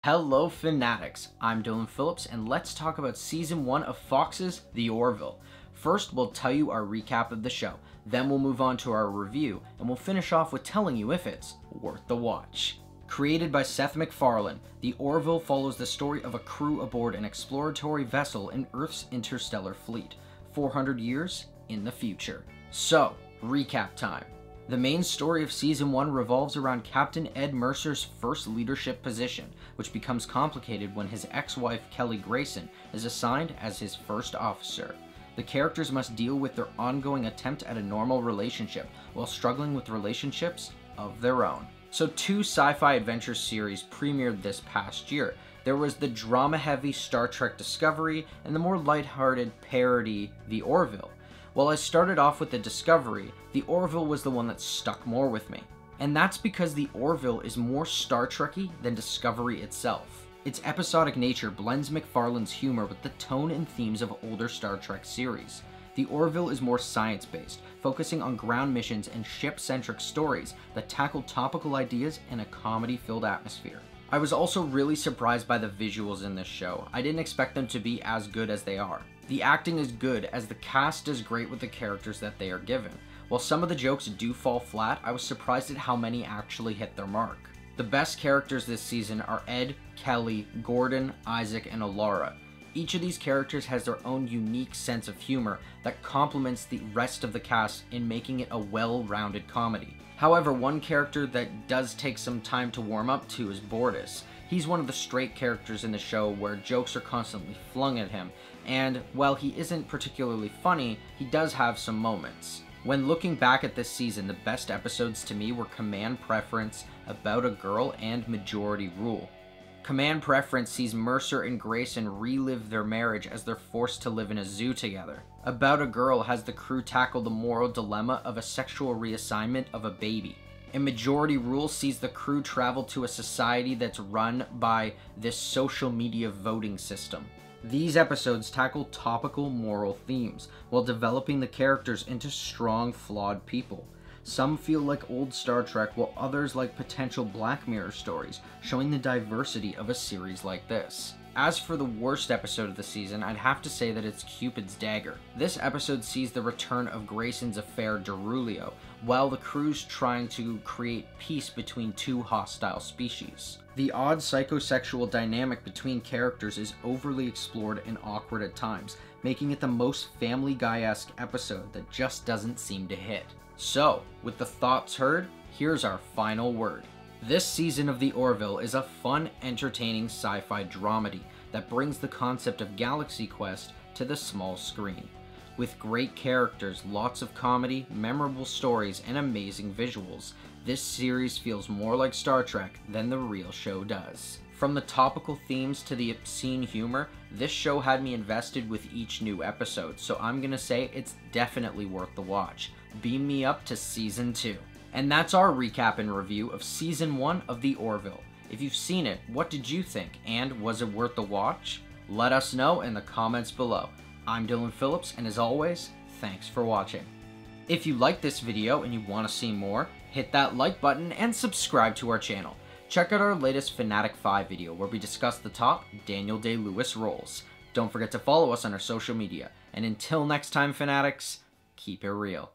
Hello Fanatics, I'm Dylan Phillips and let's talk about Season 1 of Fox's The Orville. First, we'll tell you our recap of the show, then we'll move on to our review, and we'll finish off with telling you if it's worth the watch. Created by Seth MacFarlane, The Orville follows the story of a crew aboard an exploratory vessel in Earth's interstellar fleet, 400 years in the future. So, recap time. The main story of Season 1 revolves around Captain Ed Mercer's first leadership position, which becomes complicated when his ex-wife Kelly Grayson is assigned as his first officer. The characters must deal with their ongoing attempt at a normal relationship while struggling with relationships of their own. So 2 sci-fi adventure series premiered this past year. There was the drama-heavy Star Trek Discovery and the more lighthearted parody The Orville. While I started off with the Discovery, The Orville was the one that stuck more with me. And that's because The Orville is more Star Trek-y than Discovery itself. Its episodic nature blends MacFarlane's humor with the tone and themes of older Star Trek series. The Orville is more science-based, focusing on ground missions and ship-centric stories that tackle topical ideas in a comedy-filled atmosphere. I was also really surprised by the visuals in this show. I didn't expect them to be as good as they are. The acting is good as the cast does great with the characters that they are given. While some of the jokes do fall flat, I was surprised at how many actually hit their mark. The best characters this season are Ed, Kelly, Gordon, Isaac, and Alara. Each of these characters has their own unique sense of humor that complements the rest of the cast in making it a well-rounded comedy. However, one character that does take some time to warm up to is Bortus. He's one of the straight characters in the show where jokes are constantly flung at him, and while he isn't particularly funny, he does have some moments. When looking back at this season, the best episodes to me were Command Preference, About a Girl, and Majority Rule. Command Preference sees Mercer and Grayson relive their marriage as they're forced to live in a zoo together. About a Girl has the crew tackle the moral dilemma of a sexual reassignment of a baby. And Majority Rule sees the crew travel to a society that's run by this social media voting system. These episodes tackle topical moral themes, while developing the characters into strong, flawed people. Some feel like old Star Trek, while others like potential Black Mirror stories, showing the diversity of a series like this. As for the worst episode of the season, I'd have to say that it's Cupid's Dagger. This episode sees the return of Grayson's affair Derulio, while the crew's trying to create peace between 2 hostile species. The odd psychosexual dynamic between characters is overly explored and awkward at times, making it the most Family Guy-esque episode that just doesn't seem to hit. So, with the thoughts heard, here's our final word. This season of The Orville is a fun, entertaining sci-fi dramedy that brings the concept of Galaxy Quest to the small screen. With great characters, lots of comedy, memorable stories, and amazing visuals, this series feels more like Star Trek than the real show does. From the topical themes to the obscene humor, this show had me invested with each new episode, so I'm gonna say it's definitely worth the watch. Beam me up to Season 2. And that's our recap and review of Season 1 of The Orville. If you've seen it, what did you think? And was it worth the watch? Let us know in the comments below. I'm Dylan Phillips, and as always, thanks for watching. If you liked this video and you want to see more, hit that like button and subscribe to our channel. Check out our latest Fanatic 5 video where we discuss the top Daniel Day-Lewis roles. Don't forget to follow us on our social media. And until next time, Fanatics, keep it real.